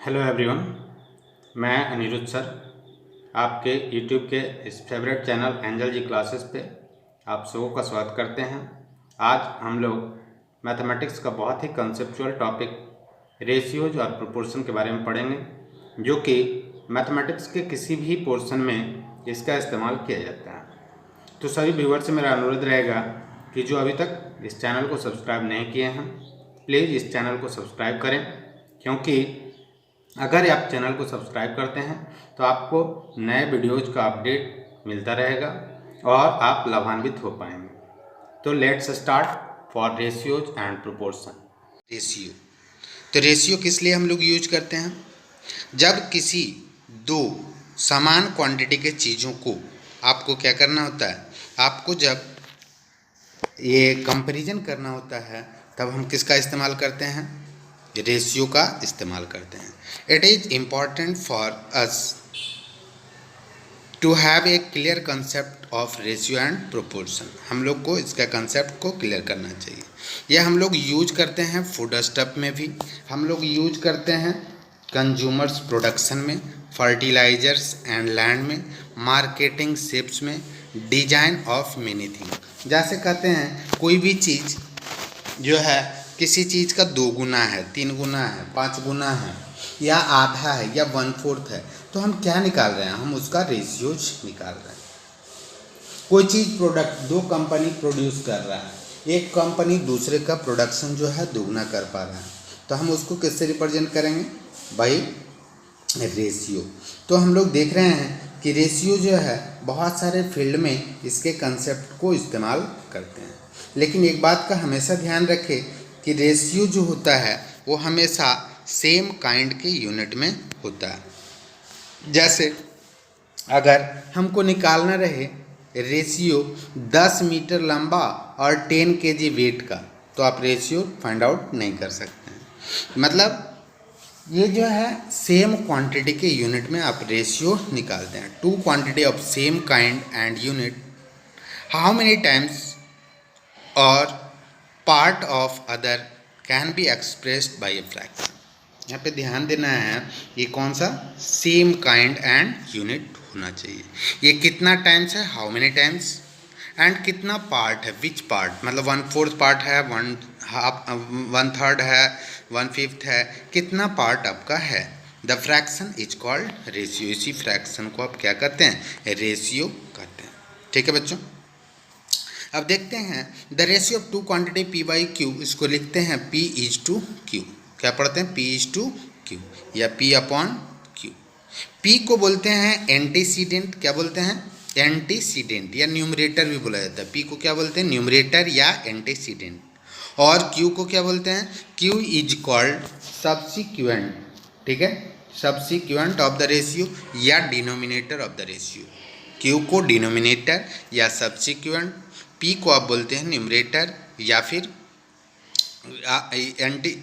Hello everyone, मैं Anirudh sir आपके YouTube के इस फेवरेट चैनल एंजल जी क्लासेस पे आप सबों का स्वागत करते हैं। आज हम लोग मैथमेटिक्स का बहुत ही कंसेप्चुअल टॉपिक रेशियोज और प्रोपोर्शन के बारे में पढ़ेंगे, जो कि मैथमेटिक्स के किसी भी पोर्शन में इसका इस्तेमाल किया जाता है। तो सभी व्यूअर से मेरा अनुरोध रहेगा कि जो अभी तक इस चैनल को सब्सक्राइब नहीं किए हैं, प्लीज़ इस चैनल को सब्सक्राइब करें, क्योंकि अगर आप चैनल को सब्सक्राइब करते हैं तो आपको नए वीडियोज़ का अपडेट मिलता रहेगा और आप लाभान्वित हो पाएंगे। तो let's start for ratios and proportion. Ratio. तो रेशियो किस लिए हम लोग यूज करते हैं? जब किसी दो समान क्वांटिटी के चीज़ों को आपको क्या करना होता है, आपको जब ये कंपैरिजन करना होता है तब हम किसका इस्तेमाल करते हैं? रेशियो का इस्तेमाल करते हैं। It is important for us to have a clear concept of ratio and proportion. हम लोग को इसका कंसेप्ट को क्लियर करना चाहिए। यह हम लोग यूज करते हैं फूड स्टफ में भी, हम लोग यूज करते हैं कंज्यूमर्स प्रोडक्शन में, फर्टिलाइजर्स एंड लैंड में, मार्केटिंग शिप्स में, डिजाइन ऑफ मेनी थिंग। जैसे कहते हैं कोई भी चीज़ जो है किसी चीज़ का 2 गुना है, 3 गुना है, 5 गुना है या आधा है या 1/4 है, तो हम क्या निकाल रहे हैं? हम उसका रेशियोज निकाल रहे हैं। कोई चीज़ प्रोडक्ट 2 कंपनी प्रोड्यूस कर रहा है, एक कंपनी दूसरे का प्रोडक्शन जो है दोगुना कर पा रहा है, तो हम उसको किससे रिप्रेजेंट करेंगे भाई? रेशियो। तो हम लोग देख रहे हैं कि रेशियो जो है बहुत सारे फील्ड में इसके कंसेप्ट को इस्तेमाल करते हैं, लेकिन एक बात का हमेशा ध्यान रखें कि रेशियो जो होता है वो हमेशा सेम काइंड के यूनिट में होता है। जैसे अगर हमको निकालना रहे रेशियो 10 मीटर लंबा और 10 केजी वेट का, तो आप रेशियो फाइंड आउट नहीं कर सकते हैं। मतलब ये जो है सेम क्वांटिटी के यूनिट में आप रेशियो निकालते हैं। 2 quantity of same kind and unit, how many times और part of other can be expressed by a fraction. यहाँ पे ध्यान देना है ये कौन सा सेम काइंड एंड यूनिट होना चाहिए। ये कितना टाइम्स है, हाउ मेनी टाइम्स, एंड कितना पार्ट है, विच पार्ट, मतलब 1/4 पार्ट है, 1/3 है, 1/5 है, कितना पार्ट आपका है। The fraction is called ratio. इसी फ्रैक्शन को आप क्या कहते हैं? रेशियो कहते हैं। ठीक है बच्चों, अब देखते हैं the ratio of 2 quantity P by Q। इसको लिखते हैं P इज टू Q। क्या पढ़ते हैं? P इज टू Q या P अपॉन Q। P को बोलते हैं एंटीसीडेंट। क्या बोलते हैं? एंटीसीडेंट, या न्यूमरेटर भी बोला जाता है। P को क्या बोलते हैं? न्यूमरेटर या एंटीसीडेंट। और Q को क्या बोलते हैं? Q is called subsequent. ठीक है, सब्सिक्वेंट ऑफ द रेशियो या denominator of the ratio. Q को डिनोमिनेटर या सब्सिक्वेंट, P को आप बोलते हैं न्यूमरेटर या फिर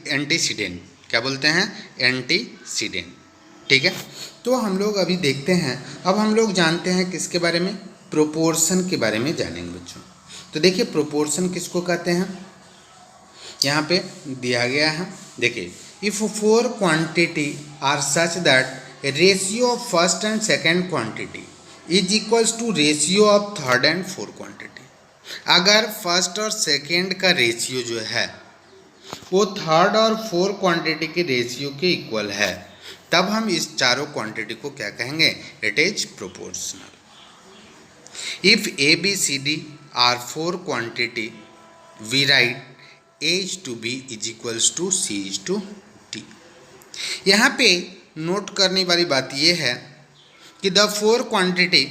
एंटीसीडेंट। क्या बोलते हैं? एंटीसीडेंट। ठीक है, तो हम लोग अभी देखते हैं, अब हम लोग जानते हैं किसके बारे में? प्रोपोर्शन के बारे में जानेंगे बच्चों। तो देखिए प्रोपोर्शन किसको कहते हैं, यहाँ पे दिया गया है। देखिए, if 4 quantity are such that ratio of first and second quantity is equals to ratio of third and fourth quantity. अगर फर्स्ट और सेकेंड का रेशियो जो है वो थर्ड और फोर्थ क्वांटिटी के रेशियो के इक्वल है, तब हम इस चारों क्वांटिटी को क्या कहेंगे? It is proportional. If A B C D are 4 quantity, we write A is to B is equals to C is to D। यहाँ पे नोट करने वाली बात ये है कि the 4 quantity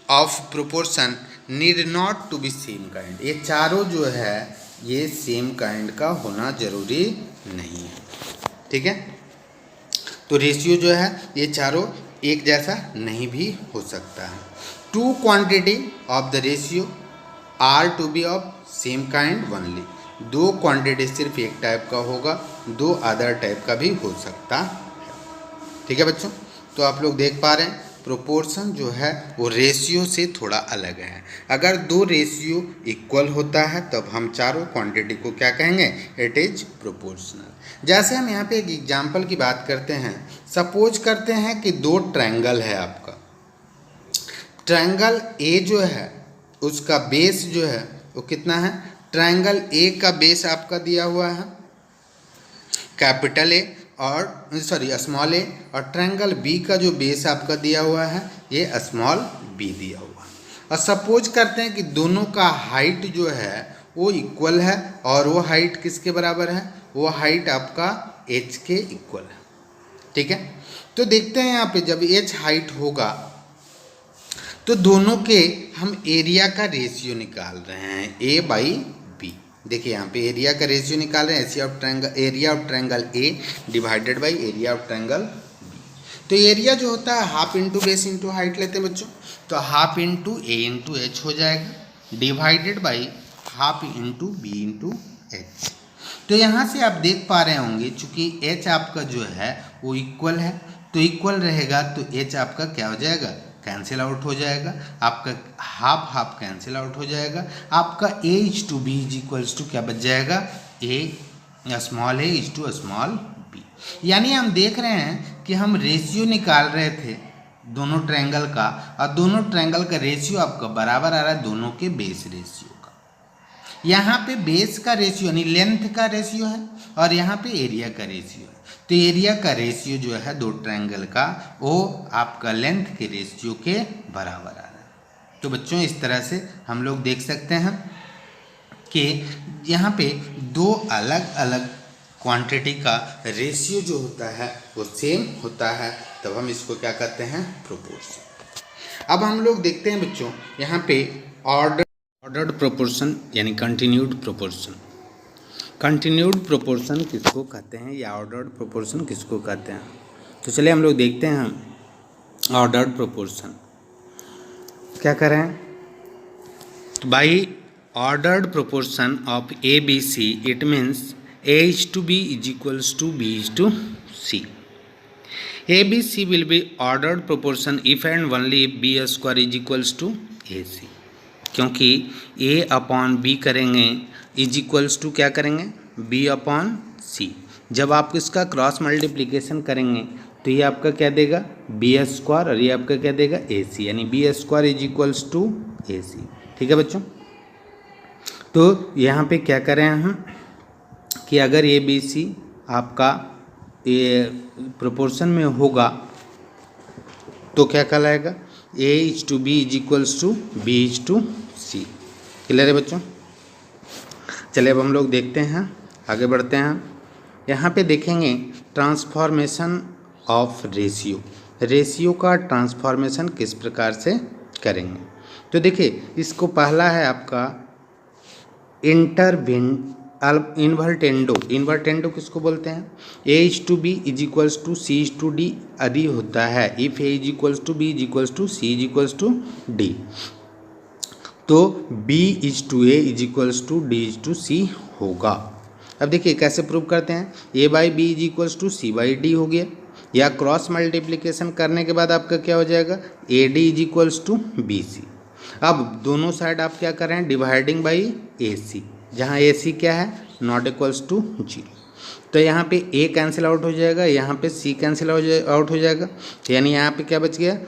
of proportion need not to be same kind. ये चारों जो है ये सेम काइंड का होना जरूरी नहीं है। ठीक है, तो रेशियो जो है ये चारों एक जैसा नहीं भी हो सकता है। 2 quantity of the ratio are to be of same kind only. 2 quantity सिर्फ एक टाइप का होगा, 2 अदर टाइप का भी हो सकता है। ठीक है बच्चों, तो आप लोग देख पा रहे हैं प्रोपोर्शन जो है वो रेशियो से थोड़ा अलग है। अगर दो रेशियो इक्वल होता है तब हम चारों क्वांटिटी को क्या कहेंगे, इट इज प्रोपोर्शनल। जैसे हम यहाँ पे एक एग्जांपल की बात करते हैं, सपोज करते हैं कि दो ट्रायंगल है आपका, ट्रायंगल ए जो है उसका बेस जो है वो कितना है, ट्रायंगल ए का बेस आपका दिया हुआ है कैपिटल ए और स्मॉल ए, और ट्रायंगल बी का जो बेस आपका दिया हुआ है ये स्मॉल बी दिया हुआ है। और सपोज करते हैं कि दोनों का हाइट जो है वो इक्वल है, और वो हाइट किसके बराबर है, वो हाइट आपका एच के इक्वल है। ठीक है, तो देखते हैं यहाँ पे जब एच हाइट होगा तो दोनों के हम एरिया का रेशियो निकाल रहे हैं, ए बाई बी। देखिए यहाँ पे एरिया का रेशियो निकाल रहे हैं, area of triangle A divided by area of triangle B. तो एरिया जो होता है half into base into height लेते हैं बच्चों, तो half into A into H हो जाएगा divided by half into B into H. तो यहाँ से आप देख पा रहे होंगे चूँकि एच आपका जो है वो इक्वल है, तो इक्वल रहेगा तो एच आपका क्या हो जाएगा, कैंसिल आउट हो जाएगा, आपका हाफ हाफ कैंसिल आउट हो जाएगा, आपका A is to B is equals to क्या बच जाएगा, a small A is to small B. यानी हम देख रहे हैं कि हम रेशियो निकाल रहे थे दोनों ट्रायंगल का, और दोनों ट्रायंगल का रेशियो आपका बराबर आ रहा है दोनों के बेस रेशियो का। यहाँ पे बेस का रेशियो यानी लेंथ का रेशियो है, और यहाँ पे एरिया का रेशियो है। तो एरिया का रेशियो जो है दो ट्रायंगल का वो आपका लेंथ के रेशियो के बराबर आ रहा है। तो बच्चों इस तरह से हम लोग देख सकते हैं कि यहाँ पे दो अलग अलग क्वांटिटी का रेशियो जो होता है वो सेम होता है, तब हम इसको क्या कहते हैं, प्रोपोर्शन। अब हम लोग देखते हैं बच्चों यहाँ पे ऑर्डर्ड प्रोपोर्शन यानी कंटिन्यूड प्रोपोर्शन। कंटिन्यूड प्रोपोर्शन किसको कहते हैं या ऑर्डर्ड प्रोपोर्शन किसको कहते हैं, तो चलिए हम लोग देखते हैं हम ऑर्डर्ड प्रोपोर्शन क्या करें। तो by ordered proportion of A B C it means A is to B is equals to B is to C. A B C will be ordered proportion if and only if B square is equals to A C, क्योंकि A upon B करेंगे is equals to क्या करेंगे, B upon सी। जब आप इसका cross multiplication करेंगे तो ये आपका क्या देगा, बी स्क्वायर, और ये आपका क्या देगा, ए सी, यानी B square is equals to A C. ठीक है बच्चों, तो यहाँ पे क्या करें हम कि अगर ए बी सी आपका ये प्रोपोर्शन में होगा तो क्या कहलाएगा, A is to B is equals to B is to C. Clear है बच्चों। चलिए अब हम लोग देखते हैं, आगे बढ़ते हैं। यहाँ पे देखेंगे ट्रांसफॉर्मेशन ऑफ रेशियो, रेशियो का ट्रांसफॉर्मेशन किस प्रकार से करेंगे। तो देखिए इसको पहला है आपका इन्वर्टेंडो। इन्वर्टेंडो किसको बोलते हैं, A is to B is equals to C is to D यदि होता है, if A is equals to B is equals to C is equals to D, तो b is to A is equals to D is to C होगा। अब देखिए कैसे prove करते हैं, a by B is equals to C by D हो गया, या क्रॉस मल्टीप्लिकेशन करने के बाद आपका क्या हो जाएगा, A D is equals to B C. अब दोनों साइड आप क्या कर रहे हैं, डिवाइडिंग बाई ए सी, जहाँ ए सी क्या है, नॉट इक्वल्स टू 0। तो यहाँ पे a कैंसिल आउट हो जाएगा, यहाँ पे c कैंसिल आउट हो जाएगा, यानी यहाँ पे क्या बच गया,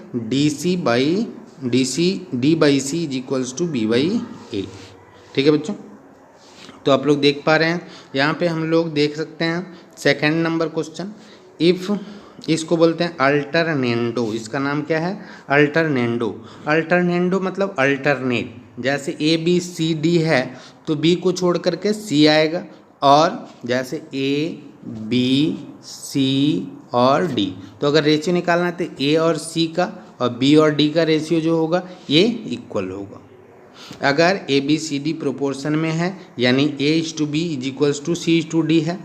D by C is equals to B by A. ठीक है बच्चों, तो आप लोग देख पा रहे हैं यहाँ पे हम लोग देख सकते हैं सेकंड नंबर क्वेश्चन, इफ़ इसको बोलते हैं अल्टरनेंडो। इसका नाम क्या है, अल्टरनेंडो। अल्टरनेंडो मतलब अल्टरनेट, जैसे ए बी सी डी है तो बी को छोड़ करके सी आएगा, और जैसे ए बी सी और डी, तो अगर रेशियो निकालना है तो ए और सी का और बी और डी का रेशियो जो होगा ये इक्वल होगा। अगर A B C D proportion में है यानी A is to B is equals to C is to D है,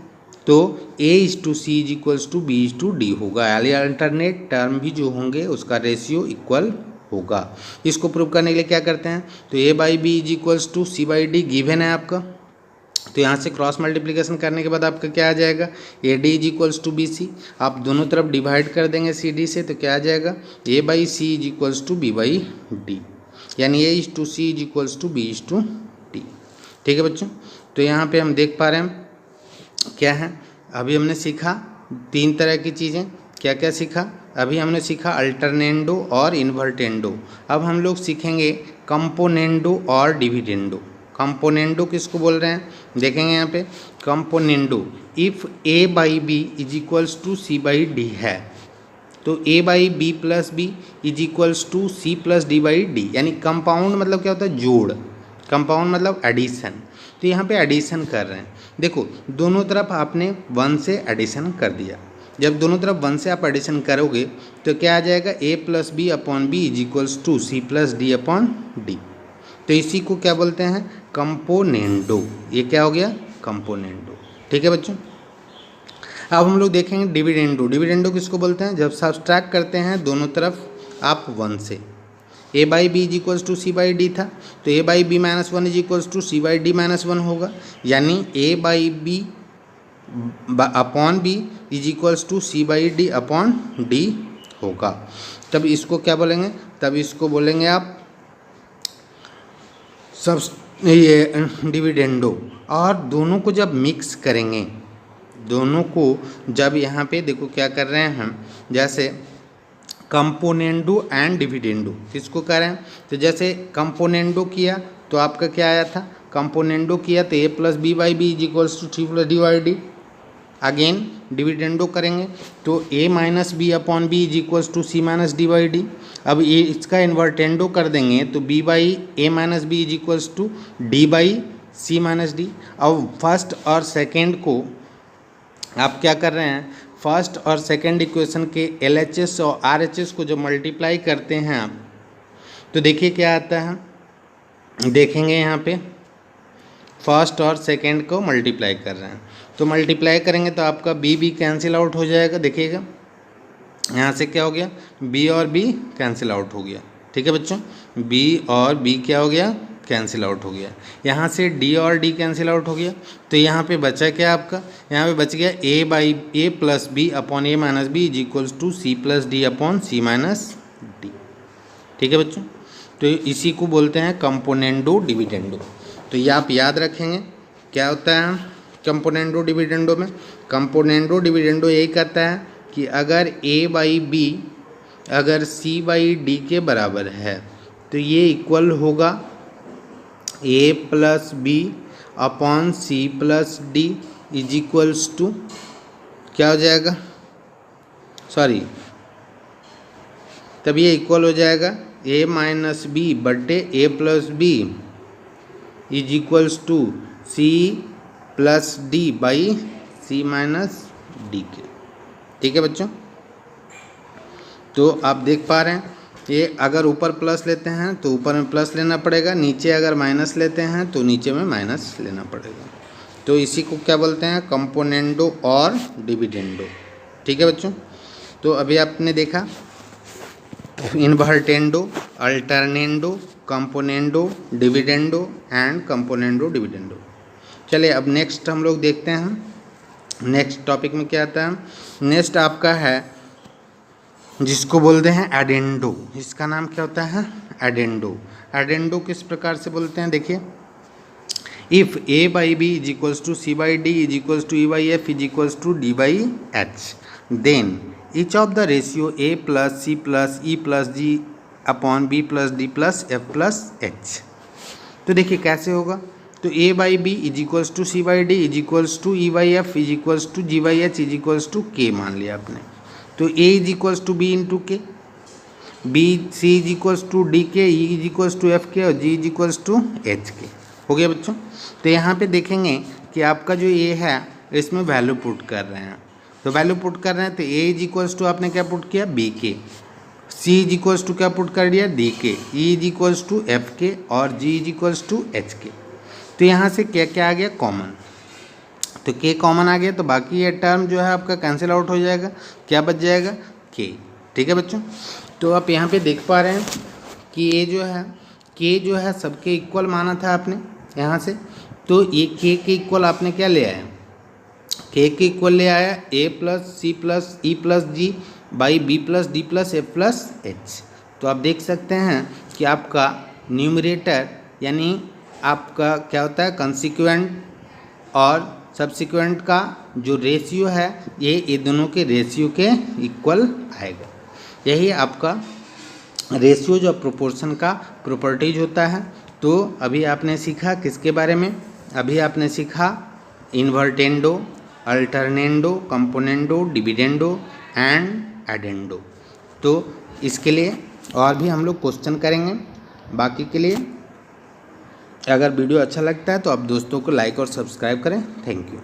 तो A is to C is equals to B is to D होगा, यानी अल्टरनेट टर्म भी जो होंगे उसका रेशियो इक्वल होगा। इसको प्रूव करने के लिए क्या करते हैं, तो A by B is equals to C by D given है आपका, तो यहाँ से क्रॉस मल्टीप्लिकेशन करने के बाद आपका क्या आ जाएगा, A D is equals to B C. आप दोनों तरफ डिवाइड कर देंगे सी डी से, तो क्या आ जाएगा, A by C is equals to B by D, यानी A is to C is equals to B is to D. ठीक है बच्चों, तो यहाँ पे हम देख पा रहे हैं क्या है, अभी हमने सीखा 3 तरह की चीज़ें। क्या क्या सीखा, अभी हमने सीखा अल्टरनेंडो और इन्वर्टेंडो। अब हम लोग सीखेंगे कंपोनेंडो और डिविडेंडो। कंपोनेंडो किसको बोल रहे हैं, देखेंगे यहाँ पे, componendo if A by B is equals to C by D है, तो A by B plus B is equals to C plus D by D, यानी कंपाउंड मतलब क्या होता है, जोड़, कंपाउंड मतलब एडिशन। तो यहाँ पे एडिशन कर रहे हैं, देखो दोनों तरफ आपने 1 से एडिशन कर दिया। जब दोनों तरफ 1 से आप एडिशन करोगे तो क्या आ जाएगा, A plus B upon B is equals to C plus D upon D. तो इसी को क्या बोलते हैं, कंपोनेंडो। ये क्या हो गया, कंपोनेंडो। ठीक है बच्चों, अब हम लोग देखेंगे डिविडेंडो। डिविडेंडो किसको बोलते हैं, जब सब्सट्रैक्ट करते हैं दोनों तरफ आप 1 से। A by B is equals to C by D था, तो A by B minus 1 is equals to C by D minus 1 होगा, यानी A by B upon B is equals to C by D upon D होगा। तब इसको क्या बोलेंगे, तब इसको बोलेंगे आप सब ये डिविडेंडो। और दोनों को जब मिक्स करेंगे, दोनों को जब यहाँ पे देखो क्या कर रहे हैं हम, जैसे कंपोनेंडो एंड डिविडेंडो किसको कर रहे हैं, तो जैसे कंपोनेंडो किया तो आपका क्या आया था, कंपोनेंडो किया तो A plus B by B is equals to C plus D by D. Again dividendo करेंगे तो A minus B upon B is equals to C minus D by D. अब ये इसका इन्वर्टेंडो कर देंगे तो B by A minus B is equals to D by C minus D. अब first और सेकेंड को आप क्या कर रहे हैं, फर्स्ट और सेकेंड इक्वेशन के LHS और RHS को जो मल्टीप्लाई करते हैं आप, तो देखिए क्या आता है, देखेंगे यहाँ पे फर्स्ट और सेकेंड को मल्टीप्लाई कर रहे हैं, तो मल्टीप्लाई करेंगे तो आपका बी बी कैंसिल आउट हो जाएगा। देखिएगा यहाँ से क्या हो गया, बी और बी कैंसिल आउट हो गया। ठीक है बच्चों, बी और बी क्या हो गया, कैंसिल आउट हो गया। यहाँ से डी और डी कैंसिल आउट हो गया, तो यहाँ पे बचा क्या आपका, यहाँ पे बच गया A by A plus B upon A minus B is equals to C plus D upon C minus D. ठीक है बच्चों, तो इसी को बोलते हैं कंपोनेंडो डिविडेंडो। तो ये आप याद रखेंगे क्या होता है कंपोनेंडो डिविडेंडो में। कंपोनेंडो डिविडेंडो यही कहता है कि अगर ए बाई बी अगर सी बाई डी के बराबर है तो ये इक्वल होगा A plus B upon C plus D is equals to क्या हो जाएगा, सॉरी, तब ये इक्वल हो जाएगा ए माइनस बी बटे A plus B is equals to C plus D by C minus D के। ठीक है बच्चों, तो आप देख पा रहे हैं ये अगर ऊपर प्लस लेते हैं तो ऊपर में प्लस लेना पड़ेगा, नीचे अगर माइनस लेते हैं तो नीचे में माइनस लेना पड़ेगा। तो इसी को क्या बोलते हैं, कंपोनेंडो और डिविडेंडो। ठीक है बच्चों, तो अभी आपने देखा invertendo, alternendo, componendo, dividendo and componendo dividendo. चलिए अब नेक्स्ट हम लोग देखते हैं, नेक्स्ट टॉपिक में क्या आता है। नेक्स्ट आपका है जिसको बोलते हैं एडेंडो। इसका नाम क्या होता है, एडेंडो। एडेंडो किस प्रकार से बोलते हैं, देखिए, if A by B is equals to C by D is equals to E by F is equals to D by H, then each of the ratio A plus C plus E plus G upon B plus D plus F plus H. तो देखिए कैसे होगा, तो A by B is equals to C by D is equals to E by F is equals to ji by H is equals to K मान लिया आपने। तो A is equals to B into K, B C is equals to D के, E is equals to F के और G is equals to H K. हो गया बच्चों, तो यहाँ पे देखेंगे कि आपका जो ए है इसमें वैल्यू पुट कर रहे हैं, तो वैल्यू पुट कर रहे हैं तो ए इज इक्वल्स टू आपने क्या पुट किया, बी के, सी इज इक्वल्स टू क्या पुट कर दिया, डी के, E is equals to F के और G is equals to H के। तो यहाँ से क्या क्या आ गया, कॉमन, तो के कॉमन आ गया, तो बाकी ये टर्म जो है आपका कैंसिल आउट हो जाएगा, क्या बच जाएगा, के। ठीक है बच्चों, तो आप यहाँ पे देख पा रहे हैं कि ये जो है के जो है सबके इक्वल माना था आपने यहाँ से, तो ये के इक्वल आपने क्या ले आया, के इक्वल ले आया a plus C plus E plus G by B plus D plus F plus H. तो आप देख सकते हैं कि आपका न्यूमरेटर यानी आपका क्या होता है, कंसिक्वेंट और सब्सिक्वेंट का जो रेशियो है ये दोनों के रेशियो के इक्वल आएगा। यही आपका रेशियो जो प्रोपोर्शन का प्रॉपर्टीज होता है। तो अभी आपने सीखा किसके बारे में, अभी आपने सीखा invertendo, alternendo, componendo, dividendo and addendo. तो इसके लिए और भी हम लोग क्वेश्चन करेंगे। बाकी के लिए अगर वीडियो अच्छा लगता है तो आप दोस्तों को लाइक और सब्सक्राइब करें। Thank you.